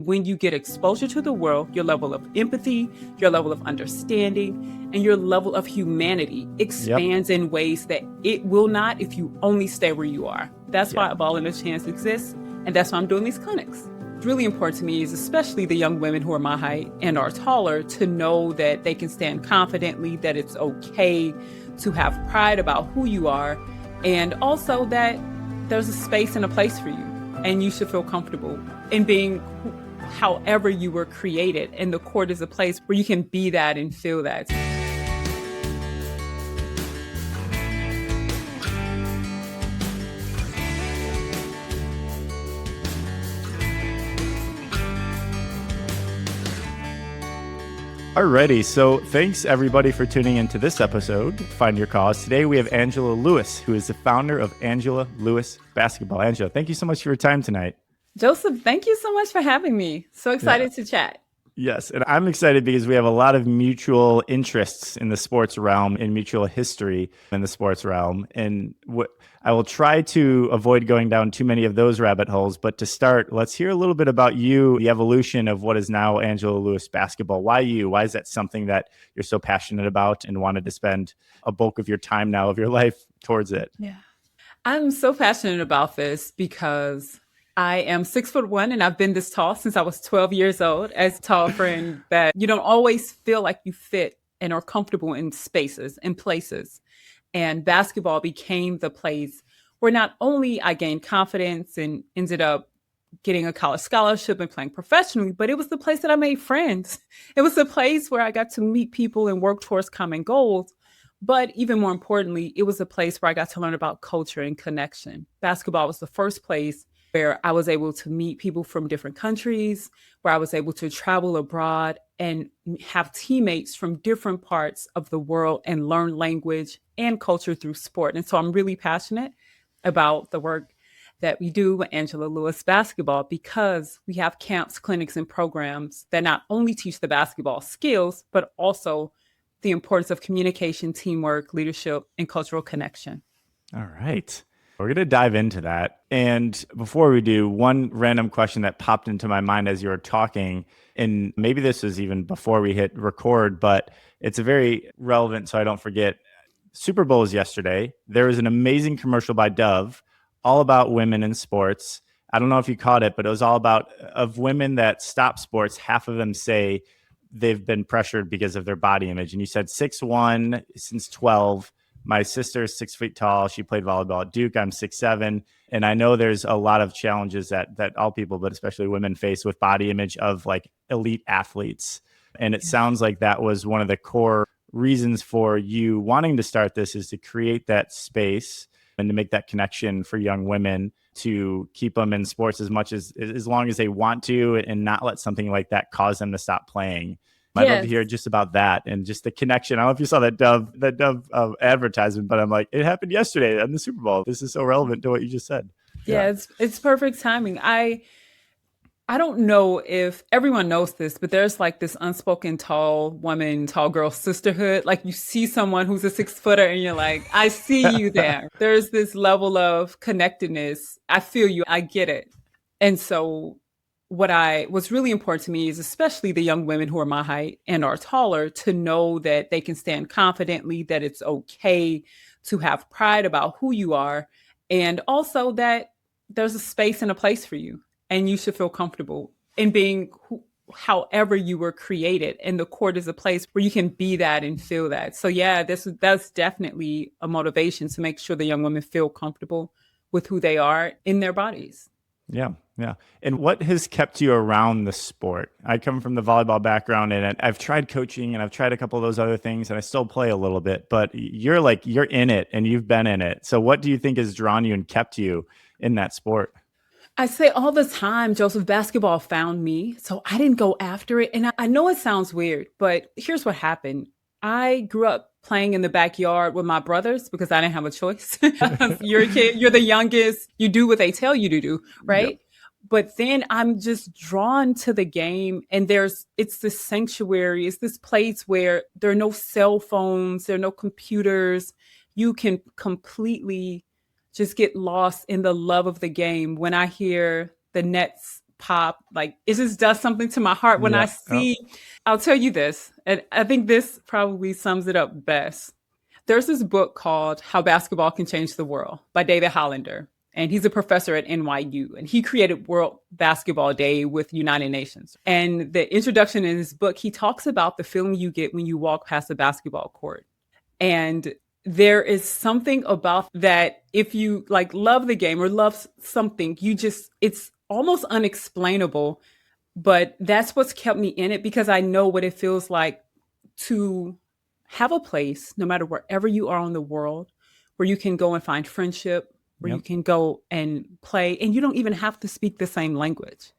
When you get exposure to the world, your level of empathy, your level of understanding, and your level of humanity expands in ways that it will not if you only stay where you are. That's why A Ball and a Chance exists, and that's why I'm doing these clinics. It's really important to me, is especially the young women who are my height and are taller, to know that they can stand confidently, that it's okay to have pride about who you are, and also that there's a space and a place for you, and you should feel comfortable in being however you were created. And the court is a place where you can be that and feel that. Alrighty, so thanks everybody for tuning into this episode, Find Your Cause. Today we have Angela Lewis, who is the founder of Angela Lewis Basketball. Angela, thank you so much for your time tonight. Joseph, thank you so much for having me. So excited to chat. Yes, and I'm excited because we have a lot of mutual interests in the sports realm, in mutual history in the sports realm. And I will try to avoid going down too many of those rabbit holes. But to start, let's hear a little bit about you, the evolution of what is now Angela Lewis Basketball. Why you? Why is that something that you're so passionate about and wanted to spend a bulk of your time now of your life towards it? Yeah, I'm so passionate about this because I am 6'1" and I've been this tall since I was 12 years old. As a tall friend, that you don't always feel like you fit and are comfortable in spaces and places. And basketball became the place where not only I gained confidence and ended up getting a college scholarship and playing professionally, but it was the place that I made friends. It was the place where I got to meet people and work towards common goals. But even more importantly, it was a place where I got to learn about culture and connection. Basketball was the first place where I was able to meet people from different countries, where I was able to travel abroad and have teammates from different parts of the world and learn language and culture through sport. And so I'm really passionate about the work that we do with Angela Lewis Basketball, because we have camps, clinics, and programs that not only teach the basketball skills, but also the importance of communication, teamwork, leadership, and cultural connection. All right. We're going to dive into that. And before we do, one random question that popped into my mind as you were talking, and maybe this was even before we hit record, but it's a very relevant, so I don't forget. Super Bowl was yesterday. There was an amazing commercial by Dove all about women in sports. I don't know if you caught it, but it was all about of women that stop sports. Half of them say they've been pressured because of their body image. And you said 6'1" since 12. My sister is 6 feet tall. She played volleyball at Duke. I'm 6'7". And I know there's a lot of challenges that all people, but especially women, face with body image of like elite athletes. And it sounds like that was one of the core reasons for you wanting to start this, is to create that space and to make that connection for young women, to keep them in sports as long as they want to, and not let something like that cause them to stop playing. I'd love to hear just about that and just the connection. I don't know if you saw that Dove advertisement, but I'm like, it happened yesterday on the Super Bowl. This is so relevant to what you just said. Yeah, it's perfect timing. I don't know if everyone knows this, but there's like this unspoken tall woman, tall girl sisterhood. Like you see someone who's a 6-footer and you're like, I see you there. There's this level of connectedness. I feel you. I get it. And so what's really important to me is especially the young women who are my height and are taller, to know that they can stand confidently, that it's okay to have pride about who you are, and also that there's a space and a place for you, and you should feel comfortable in being however you were created. And the court is a place where you can be that and feel that. So yeah, that's definitely a motivation to make sure the young women feel comfortable with who they are in their bodies. Yeah. Yeah. And what has kept you around the sport? I come from the volleyball background, and I've tried coaching and I've tried a couple of those other things, and I still play a little bit, but you're in it and you've been in it. So what do you think has drawn you and kept you in that sport? I say all the time, Joseph, basketball found me. So I didn't go after it. And I know it sounds weird, but here's what happened. I grew up playing in the backyard with my brothers because I didn't have a choice. You're a kid, you're the youngest, you do what they tell you to do, right? Yep. But then I'm just drawn to the game, and it's this sanctuary. It's this place where there are no cell phones, there are no computers. You can completely just get lost in the love of the game. When I hear the Nets pop. Like it just does something to my heart when I Yeah. Oh, see, I'll tell you this, and I think this probably sums it up best. There's this book called How Basketball Can Change the World by David Hollander. And he's a professor at NYU. And he created World Basketball Day with United Nations. And the introduction in his book, he talks about the feeling you get when you walk past a basketball court. And there is something about that. If you like love the game or love something, you just, it's almost unexplainable. But that's what's kept me in it because I know what it feels like to have a place, no matter wherever you are in the world, where you can go and find friendship, where you yep. can go and play, and you don't even have to speak the same language.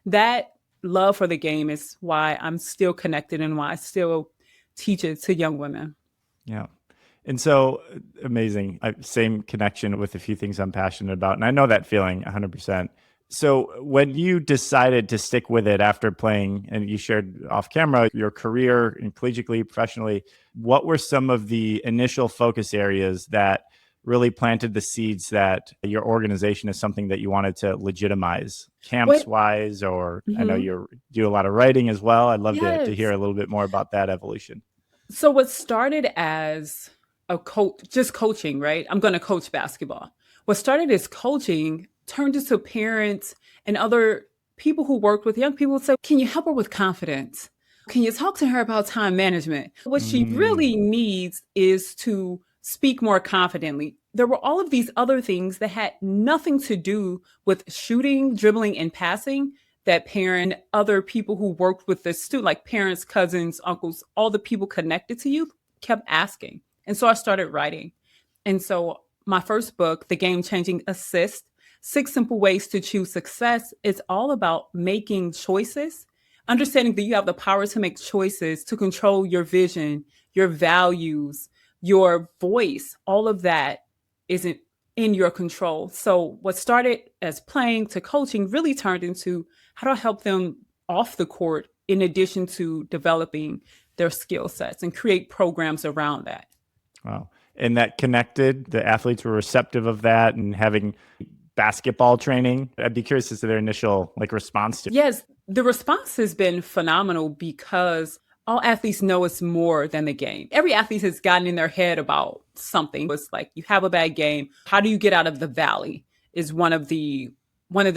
That love for the game is why I'm still connected and why I still teach it to young women. Yeah. And so amazing. Same connection with a few things I'm passionate about. And I know that feeling 100%. So when you decided to stick with it after playing, and you shared off camera your career and collegiately, professionally, what were some of the initial focus areas that really planted the seeds that your organization is something that you wanted to legitimize camps What? wise? Or I know Mm-hmm. you do a lot of writing as well. I'd love to hear Yes. a little bit more about that evolution. So what started as a coach, just coaching, right? I'm going to coach basketball. What started as coaching turned into parents and other people who worked with young people say, can you help her with confidence? Can you talk to her about time management? What she Mm, really needs is to speak more confidently. There were all of these other things that had nothing to do with shooting, dribbling, and passing that parent, other people who worked with this student, like parents, cousins, uncles, all the people connected to you kept asking. And so I started writing. And so my first book, The Game Changing Assist, Six Simple Ways to Choose Success, is all about making choices, understanding that you have the power to make choices, to control your vision, your values, your voice. All of that isn't in your control. So what started as playing to coaching really turned into how do I help them off the court in addition to developing their skill sets and create programs around that. wow. And that connected, the athletes were receptive of that and having basketball training. I'd be curious as to their initial like response to it. Yes, the response has been phenomenal because all athletes know it's more than the game. Every athlete has gotten in their head about something. It's like you have a bad game. How do you get out of the valley? Is one of the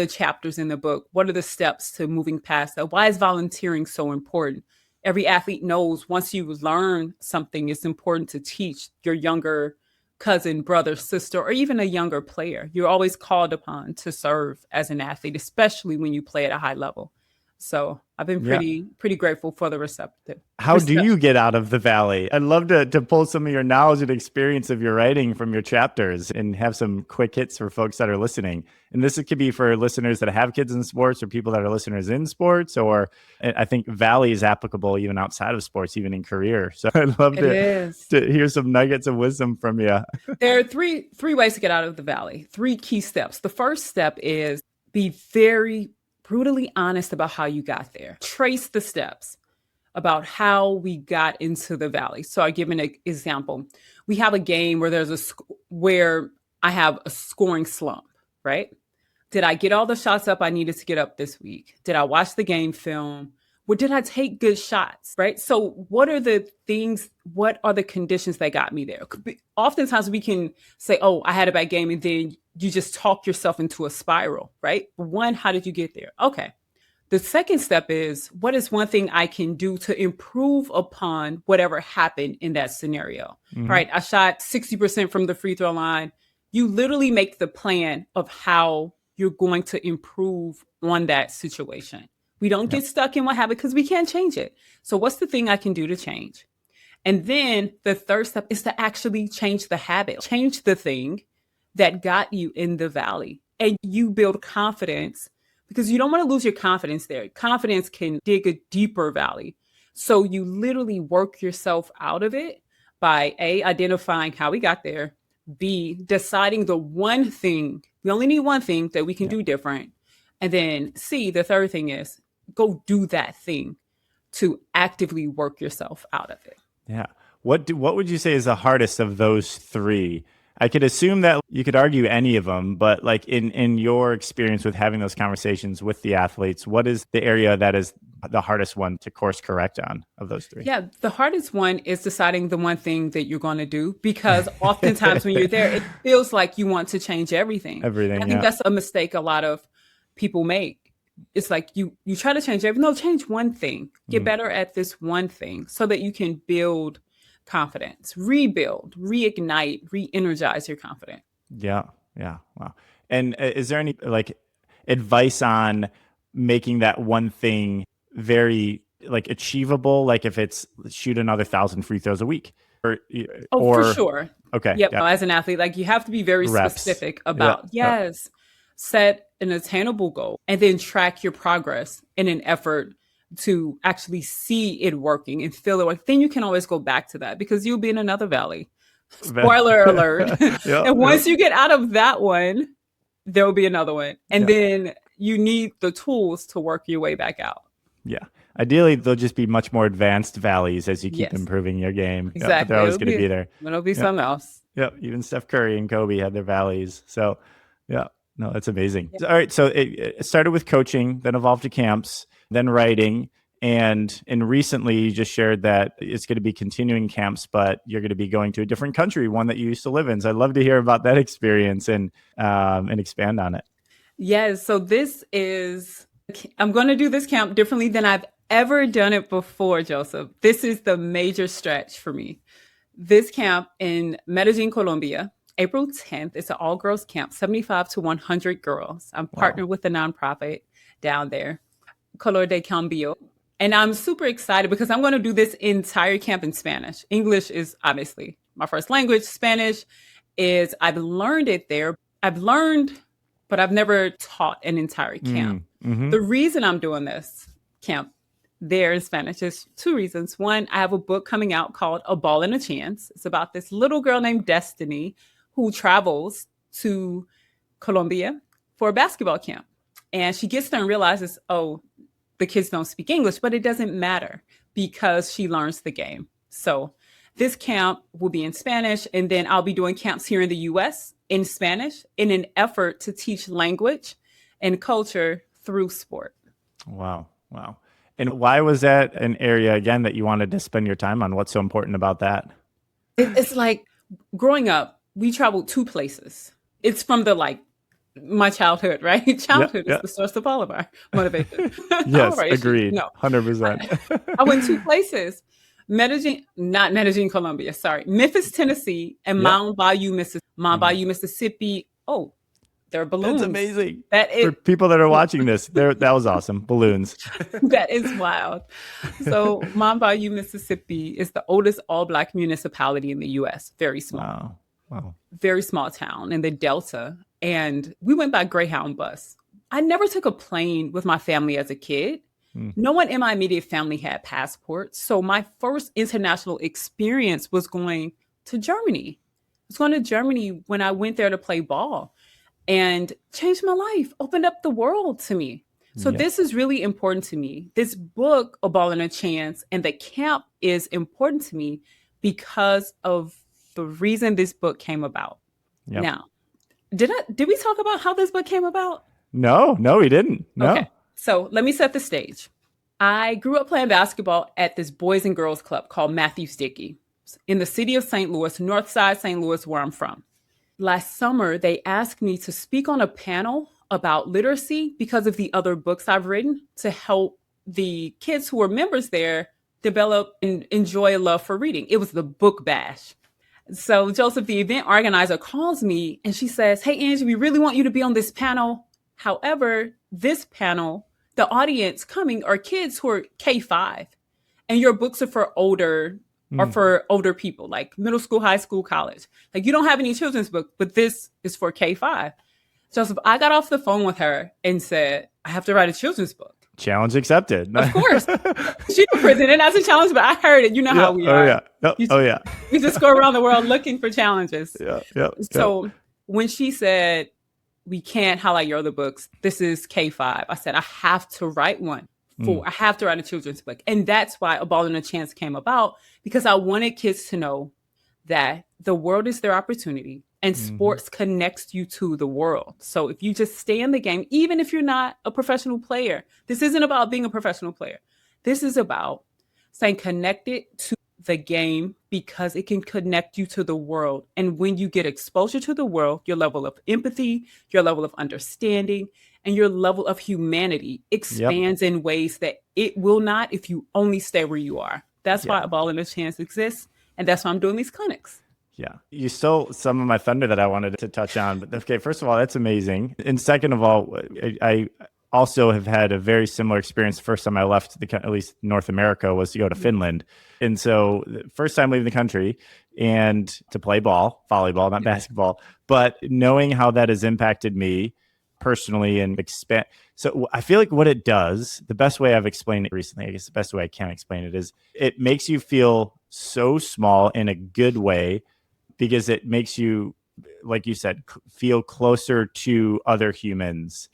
chapters in the book. What are the steps to moving past that? Why is volunteering so important? Every athlete knows once you learn something, it's important to teach your younger cousin, brother, sister, or even a younger player. You're always called upon to serve as an athlete, especially when you play at a high level. So I've been Yeah. pretty grateful for the receptive How do you reception. get out of the valley? I'd love to pull some of your knowledge and experience of your writing from your chapters and have some quick hits for folks that are listening. And this could be for listeners that have kids in sports or people that are listeners in sports, or I think valley is applicable even outside of sports, even in career. So I'd love It is. to hear some nuggets of wisdom from you. There are three ways to get out of the valley. Three key steps. The first step is be very brutally honest about how you got there. Trace the steps about how we got into the valley. So I give an example. We have a game where where I have a scoring slump, right? Did I get all the shots up I needed to get up this week? Did I watch the game film? Or did I take good shots? Right. So, what are the things? What are the conditions that got me there? Oftentimes, we can say, "Oh, I had a bad game," and then you just talk yourself into a spiral. Right. One, how did you get there? Okay. The second step is what is one thing I can do to improve upon whatever happened in that scenario? All Hmm. right. I shot 60% from the free throw line. You literally make the plan of how you're going to improve on that situation. We don't Yeah. get stuck in what happened because we can't change it. So, what's the thing I can do to change? And then the third step is to actually change the habit, change the thing that got you in the valley. And you build confidence because you don't want to lose your confidence there. Confidence can dig a deeper valley. So you literally work yourself out of it by A, identifying how we got there, B, deciding the one thing, we only need one thing that we can Yeah. do different. And then C, the third thing is go do that thing to actively work yourself out of it. Yeah. What would you say is the hardest of those three? I could assume that you could argue any of them, but like in your experience with having those conversations with the athletes, what is the area that is the hardest one to course correct on of those three? Yeah, the hardest one is deciding the one thing that you're going to do because oftentimes when you're there, it feels like you want to change everything. I Everything, think yeah. that's a mistake a lot of people make. It's like you try to change everything. No, change one thing. Get Mm, better at this one thing so that you can build confidence, rebuild, reignite, re-energize your confidence. yeah, yeah, wow. And is there any like advice on making that one thing very like achievable? Like if it's shoot another 1,000 free throws a week, or Oh, for or sure. okay, Yep. yeah, As an athlete, like you have to be very reps, specific yeah, about, yeah, yes, set an attainable goal and then track your progress in an effort to actually see it working and feel it work. Then you can always go back to that because you'll be in another valley. Spoiler alert. yeah, And yeah. once you get out of that one, there'll be another one. And Yeah. then you need the tools to work your way back out. Yeah. Ideally, they'll just be much more advanced valleys as you keep Yes, improving your game. Yeah, but they're exactly. always going to be there. It'll be Yeah. something else. Yeah. Even Steph Curry and Kobe had their valleys. So, yeah. No, that's amazing. Yeah. All right. So it started with coaching, then evolved to camps, then writing. And recently you just shared that it's going to be continuing camps, but you're going to be going to a different country, one that you used to live in. So I'd love to hear about that experience and expand on it. Yes. So I'm going to do this camp differently than I've ever done it before, Joseph. This is the major stretch for me. This camp in Medellin, Colombia, April 10th. It's an all-girls camp, 75 to 100 girls. I'm Wow. partnered with a nonprofit down there, Color de Cambio. And I'm super excited because I'm going to do this entire camp in Spanish. English is obviously my first language. Spanish is, I've learned it there. I've learned, but I've never taught an entire camp. Mm-hmm. The reason I'm doing this camp there in Spanish is two reasons. One, I have a book coming out called A Ball and a Chance. It's about this little girl named Destiny who travels to Colombia for a basketball camp. And she gets there and realizes, oh, the kids don't speak English, but it doesn't matter because she learns the game. So this camp will be in Spanish, and then I'll be doing camps here in the US in Spanish in an effort to teach language and culture through sport. Wow. Wow. And why was that an area, again, that you wanted to spend your time on? What's so important about that? It's like growing up, we traveled two places. It's from my childhood, right? Childhood is the source of all of our motivation. Yes, agreed. No, 100%. I went two places. Not Medellin, Colombia, sorry. Memphis, Tennessee, and Mount Bayou, Mississippi. Oh, there are balloons. That's amazing. That is, for people that are watching this, that was awesome. Balloons. that is wild. So Mount Bayou, Mississippi is the oldest all-Black municipality in the U.S. Very small. Wow. Very small town in the Delta. And we went by Greyhound bus. I never took a plane with my family as a kid. No one in my immediate family had passports. So my first international experience was going to Germany. I was going to Germany when I went there to play ball and changed my life, opened up the world to me. So this is really important to me. This book, A Ball and a Chance, and the camp is important to me because of the reason this book came about. Yep. Now, did we talk about how this book came about? No, we didn't. No. Okay. So let me set the stage. I grew up playing basketball at this boys and girls club called Matthews Dickey in the city of St. Louis, North Side St. Louis, where I'm from. Last summer, they asked me to speak on a panel about literacy because of the other books I've written to help the kids who were members there develop and enjoy a love for reading. It was the book bash. So Joseph, the event organizer, calls me and she says, "Hey, Angie, we really want you to be on this panel. However, this panel, the audience coming are kids who are K-5 and your books are for older or for older people, like middle school, high school, college. Like you don't have any children's book, but this is for K-5. Joseph, I got off the phone with her and said, I have to write a children's book. Challenge accepted. Of course. She presented it as a challenge, but I heard it. You know how we are. Yeah. We just go around the world looking for challenges. Yeah. So when she said, we can't highlight your other books, this is K-5, I said, I have to write one. I have to write a children's book. And that's why A Ball and a Chance came about, because I wanted kids to know that the world is their opportunity. And Hmm. sports connects you to the world. So if you just stay in the game, even if you're not a professional player, this isn't about being a professional player. This is about staying connected to the game because it can connect you to the world. And when you get exposure to the world, your level of empathy, your level of understanding, and your level of humanity Yep. expands in ways that it will not if you only stay where you are. That's Yeah. why a ball and a chance exists. And that's why I'm doing these clinics. Yeah. You stole some of my thunder that I wanted to touch on. But okay, first of all, that's amazing. And second of all, I also have had a very similar experience. The first time I left at least North America was to go to Finland. And so the first time leaving the country and to play ball, volleyball, not basketball, but knowing how that has impacted me personally and expand. So I feel like what it does, the best way I've explained it recently, I guess the best way I can explain it is it makes you feel so small in a good way because it makes you, like you said, feel closer to other humans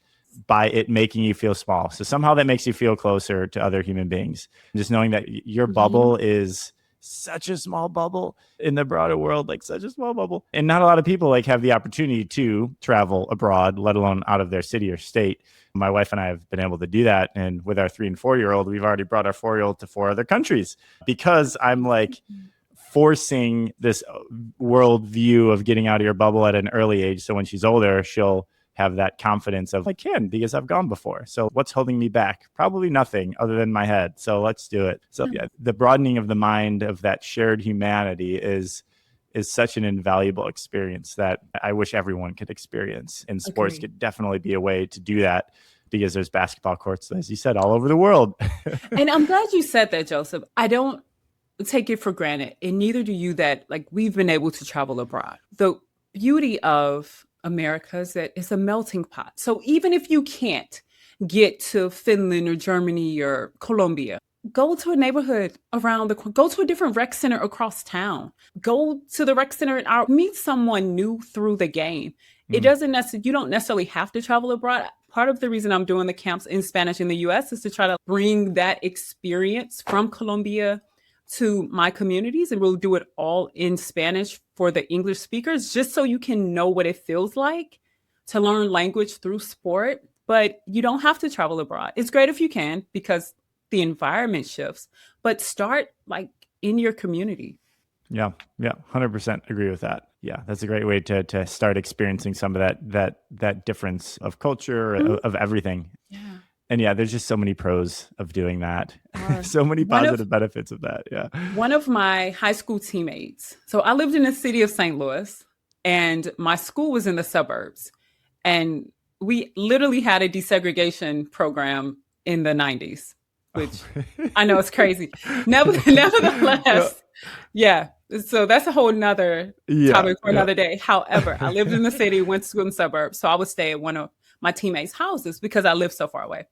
by it making you feel small. So somehow that makes you feel closer to other human beings. Just knowing that your Mhm. bubble is such a small bubble in the broader world, like such a small bubble. And not a lot of people like have the opportunity to travel abroad, let alone out of their city or state. My wife and I have been able to do that. And with our 3 and 4 year old, we've already brought our 4 year old to 4 other countries because I'm like, forcing this worldview of getting out of your bubble at an early age. So when she's older, she'll have that confidence of I can because I've gone before. So what's holding me back? Probably nothing other than my head. So let's do it. So yeah, the broadening of the mind of that shared humanity is such an invaluable experience that I wish everyone could experience. And sports Agree. could definitely be a way to do that because there's basketball courts, as you said, all over the world. And I'm glad you said that, Joseph. I don't take it for granted, and neither do you, that like we've been able to travel abroad. The beauty of America is that it's a melting pot. So even if you can't get to Finland or Germany or Colombia, go to a neighborhood around go to a different rec center across town. Go to the rec center and meet someone new through the game. It Mm, doesn't necessarily, you don't necessarily have to travel abroad. Part of the reason I'm doing the camps in Spanish in the US is to try to bring that experience from Colombia to my communities, and we'll do it all in Spanish for the English speakers, just so you can know what it feels like to learn language through sport. But you don't have to travel abroad. It's great if you can because the environment shifts, but start like in your community. yeah, yeah, 100% agree with that. Yeah, that's a great way to start experiencing some of that difference of culture Mhm. of everything. Yeah. And yeah, there's just so many pros of doing that. Or So many one of positive benefits of that. Yeah. one of my high school teammates. So I lived in the city of St. Louis, and my school was in the suburbs. And we literally had a desegregation program in the 90s, which I know it's crazy. Yeah. Nevertheless, yeah. So that's a whole nother Yeah. topic for Yeah. another day. However, I lived in the city, went to school in the suburbs. So I would stay at one of my teammates' houses because I lived so far away.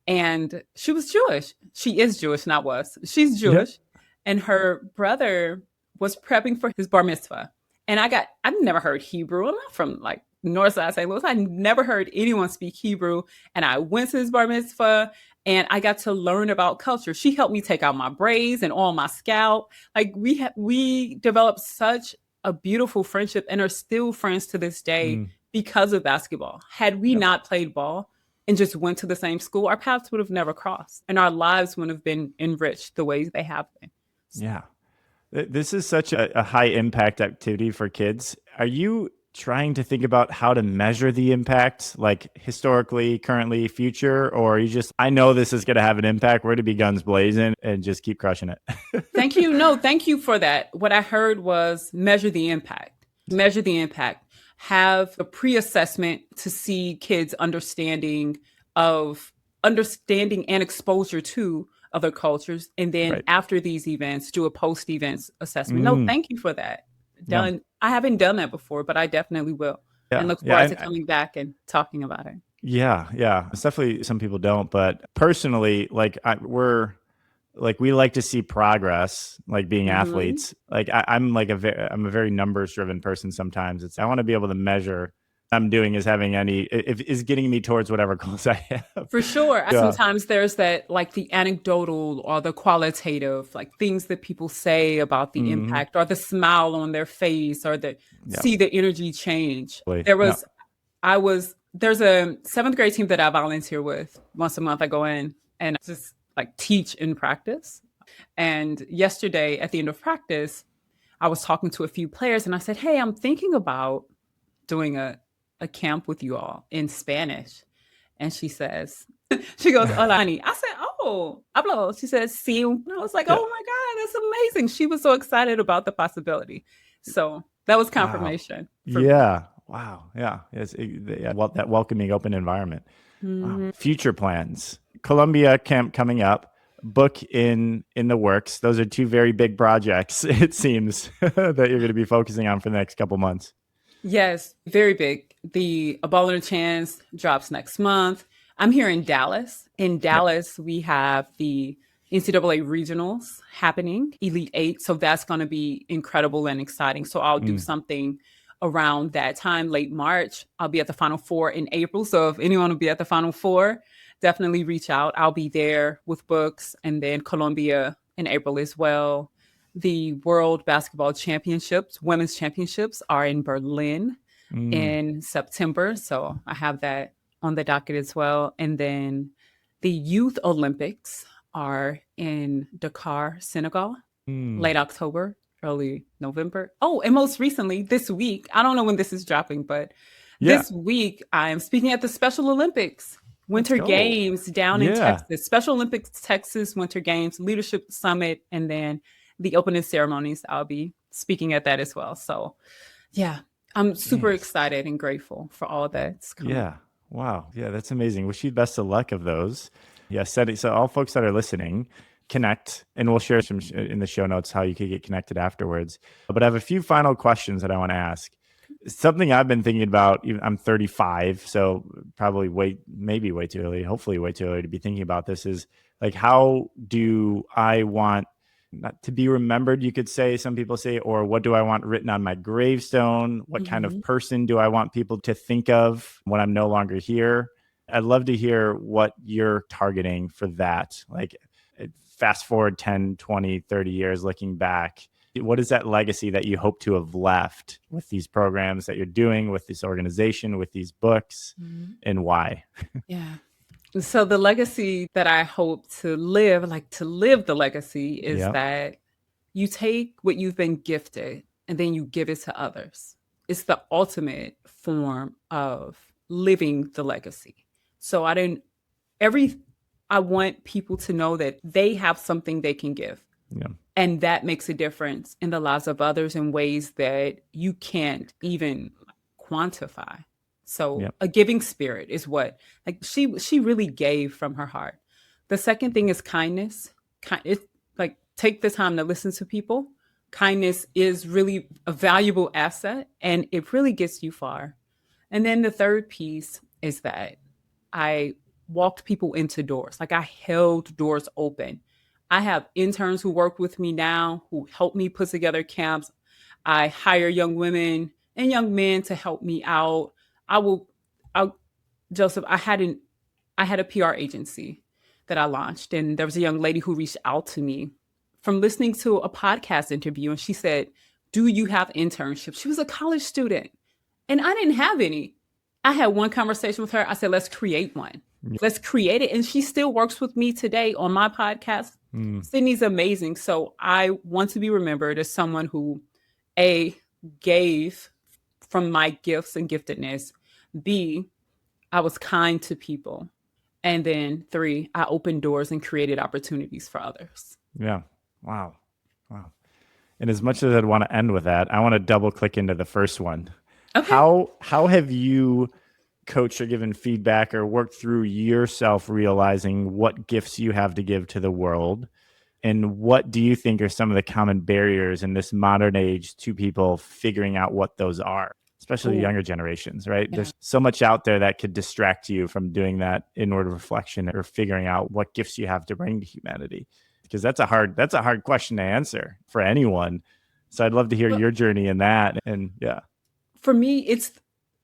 And she was Jewish. She is Jewish, not was. She's Yeah. Jewish. And her brother was prepping for his bar mitzvah. And I've never heard Hebrew. I'm not from like North Side St. Louis. I never heard anyone speak Hebrew. And I went to his bar mitzvah and I got to learn about culture. She helped me take out my braids and on my scalp. Like we developed such a beautiful friendship and are still friends to this day Mm, because of basketball. Had we yep. not played ball, and just went to the same school, our paths would have never crossed and our lives wouldn't have been enriched the ways they have been. Yeah. This is such a high impact activity for kids. Are you trying to think about how to measure the impact, like historically, currently, future, or are you just, I know this is going to have an impact. We're to be guns blazing and just keep crushing it? Thank you. No, thank you for that. What I heard was measure the impact. Measure the impact. Have a pre-assessment to see kids of understanding and exposure to other cultures. And then Right. after these events, do a post-events assessment. No, Mm, thank you for that. yeah. Done. I haven't done that before, but I definitely will. And Yeah. look Yeah. forward to coming back and talking about it. Yeah. Yeah. It's definitely some people don't, but personally, like we like to see progress, like being Mhm. athletes. Like I'm a very numbers driven person. Sometimes I want to be able to measure I'm doing is getting me towards whatever goals I have. For sure. Yeah. Sometimes there's that, like the anecdotal or the qualitative, like things that people say about the Mm-hmm. impact or the smile on their face or the Yeah. see the energy change. Yeah. There's a seventh grade team that I volunteer with once a month. I go in and just like teach in practice. And yesterday at the end of practice, I was talking to a few players and I said, "Hey, I'm thinking about doing a camp with you all in Spanish." And she goes, "Hola, honey." I said, "Oh, hablo." She says, "Sí." And I was like, Yeah. "Oh my God, that's amazing." She was so excited about the possibility. So that was Wow. confirmation for me. Yeah. Wow. Yeah. That welcoming, open environment. Wow. Mm-hmm. Future plans. Columbia camp coming up. Book in the works. Those are two very big projects, it seems, that you're going to be focusing on for the next couple months. Yes, very big. The A Ball and a Chance drops next month. I'm here in Dallas. In Yep. Dallas, we have the NCAA regionals happening, Elite Eight. So that's going to be incredible and exciting. So I'll do Mm. something around that time, late March. I'll be at the Final Four in April. So if anyone will be at the Final Four, definitely reach out. I'll be there with books, and then Columbia in April as well. The World Basketball Championships, Women's Championships, are in Berlin Mm. in September. So I have that on the docket as well. And then the Youth Olympics are in Dakar, Senegal, Mm. late October, early November. Oh, and most recently, this week, I don't know when this is dropping, but Yeah. this week I am speaking at the Special Olympics. Let's Winter go. Games down in Yeah. Texas, Special Olympics Texas Winter Games Leadership Summit, and then the opening ceremonies. I'll be speaking at that as well. So, yeah, I'm super Nice. excited and grateful for all that's coming. Yeah. Wow. Yeah, that's amazing. Wish you the best of luck of those. Yeah. So all folks that are listening, connect, and we'll share some in the show notes how you could get connected afterwards. But I have a few final questions that I want to ask. Something I've been thinking about. I'm 35, so probably maybe way too early. Hopefully, way too early to be thinking about this. Is like, how do I want not to be remembered, you could say, some people say, or what do I want written on my gravestone? What kind of Mm-hmm. person do I want people to think of when I'm no longer here? I'd love to hear what you're targeting for that. Like, fast forward 10, 20, 30 years looking back. What is that legacy that you hope to have left with these programs that you're doing, with this organization, with these books, Mm-hmm. and why? Yeah. So the legacy that I hope to live, like to live the legacy, is Yeah. that you take what you've been gifted and then you give it to others. It's the ultimate form of living the legacy. So every, I want people to know that they have something they can give. Yeah. And that makes a difference in the lives of others in ways that you can't even quantify. So Yeah. a giving spirit is what, like, she really gave from her heart. The second thing is kindness. It's like, take the time to listen to people. Kindness is really a valuable asset and it really gets you far. And then the third piece is that I walked people into doors. Like, I held doors open. I have interns who work with me now who help me put together camps. I hire young women and young men to help me out. I will, I, Joseph, I had a PR agency that I launched, and there was a young lady who reached out to me from listening to a podcast interview, and she said, "Do you have internships?" She was a college student, and I didn't have any. I had one conversation with her. I said, "Let's create one. Let's create it." And she still works with me today on my podcast. Mm. Sydney's amazing. So I want to be remembered as someone who, A, gave from my gifts and giftedness. B, I was kind to people. And then three, I opened doors and created opportunities for others. Yeah. Wow. Wow. And as much as I'd want to end with that, I want to double click into the first one. Okay. How have you coached or given feedback or worked through yourself realizing what gifts you have to give to the world? And what do you think are some of the common barriers in this modern age to people figuring out what those are, especially the Ooh, younger generations, right? yeah. There's so much out there that could distract you from doing that inward reflection or figuring out what gifts you have to bring to humanity. Because that's a hard question to answer for anyone. So I'd love to hear Well, your journey in that. And yeah. for me, it's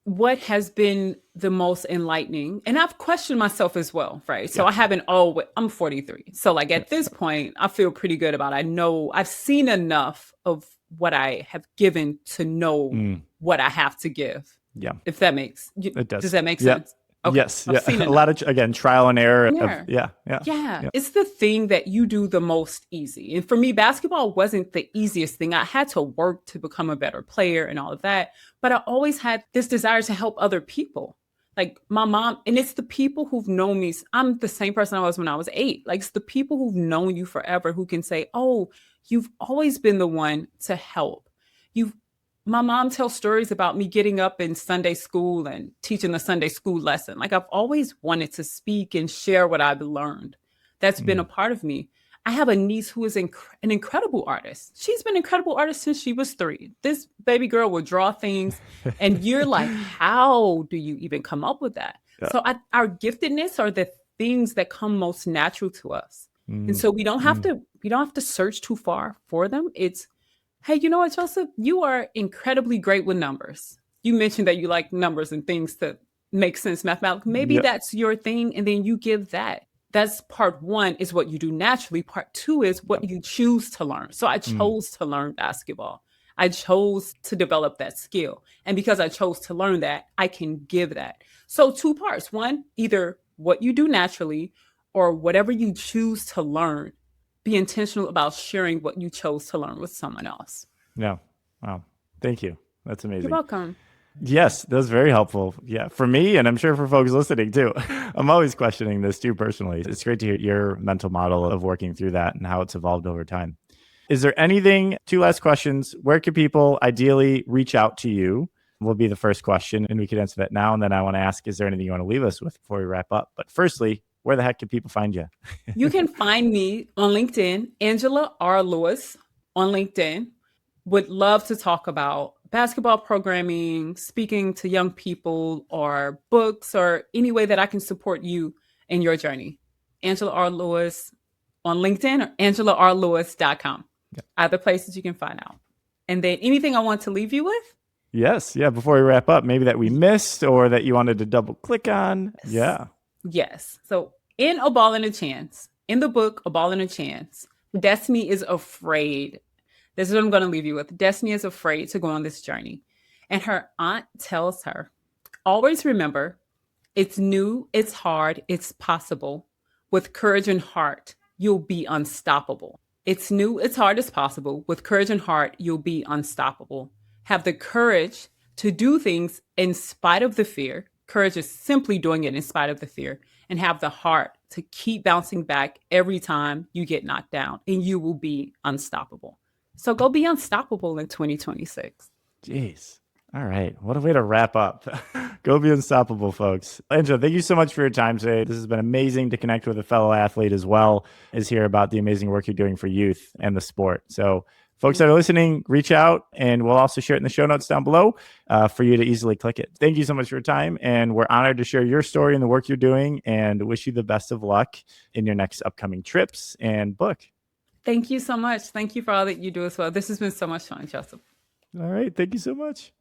what has been the most enlightening, and I've questioned myself as well, right? So Yeah. I haven't always, I'm 43. So like Yeah. at this point, I feel pretty good about it. I know I've seen enough of what I have given to know Mm, what I have to give. yeah. If that makes, It does does. that make Yeah. sense? Okay. Yes. I've Yeah. seen A lot enough. of, again, trial and error of, Yeah. yeah. Yeah. Yeah, Yeah. it's the thing that you do the most easy. And for me, basketball wasn't the easiest thing. I had to work to become a better player and all of that. But I always had this desire to help other people. Like my mom, and it's the people who've known me. I'm the same person I was when I was 8. Like it's the people who've known you forever who can say, "Oh, you've always been the one to help. You've." My mom tells stories about me getting up in Sunday school and teaching the Sunday school lesson. Like I've always wanted to speak and share what I've learned. That's been a Mm. part of me. I have a niece who is an incredible artist. She's been an incredible artist since she was 3. This baby girl will draw things, and you're like, how do you even come up with that? Yeah. So our giftedness are the things that come most natural to us, and Mm. so we don't have Mm. to search too far for them. It's, hey, you know what, Joseph, you are incredibly great with numbers. You mentioned that you like numbers and things that make sense mathematically. Maybe Yep. that's your thing, and then you give that. That's part one, is what you do naturally. Part two is what Yep. you choose to learn. So I Mm. chose to learn basketball. I chose to develop that skill. And because I chose to learn that, I can give that. So two parts. One, either what you do naturally or whatever you choose to learn. Be intentional about sharing what you chose to learn with someone else. Yeah. Wow. Thank you. That's You're amazing. welcome. Yes, that's very helpful. Yeah, for me, and I'm sure for folks listening too. I'm always questioning this too personally. It's great to hear your mental model of working through that and how it's evolved over time. Is there anything, 2 last questions, where can people ideally reach out to you? Will be the first question, and we could answer that now. And then I want to ask, is there anything you want to leave us with before we wrap up? But firstly, where the heck can people find you? You can find me on LinkedIn, Angela R. Lewis on LinkedIn. Would love to talk about basketball programming, speaking to young people, or books, or any way that I can support you in your journey. Angela R. Lewis on LinkedIn or angelarlewis.com. Yeah. Other places you can find out. And then anything I want to leave you with? Yes. Yeah. Before we wrap up, maybe that we missed or that you wanted to double click on. Yes. Yeah. Yes. So in A Ball and a Chance, in the book A Ball and a Chance, Destiny is afraid. This is what I'm going to leave you with. Destiny is afraid to go on this journey. And her aunt tells her, always remember, it's new, it's hard, it's possible. With courage and heart, you'll be unstoppable. It's new, it's hard, it's possible. With courage and heart, you'll be unstoppable. Have the courage to do things in spite of the fear. Courage is simply doing it in spite of the fear. And have the heart to keep bouncing back every time you get knocked down, and you will be unstoppable. So go be unstoppable in 2026. Jeez. All right. What a way to wrap up. Go be unstoppable, folks. Angela, thank you so much for your time today. This has been amazing to connect with a fellow athlete as well as hear about the amazing work you're doing for youth and the sport. So, folks that are listening, reach out, and we'll also share it in the show notes down below for you to easily click it. Thank you so much for your time. And we're honored to share your story and the work you're doing, and wish you the best of luck in your next upcoming trips and book. Thank you so much. Thank you for all that you do as well. This has been so much fun, Joseph. All right. Thank you so much.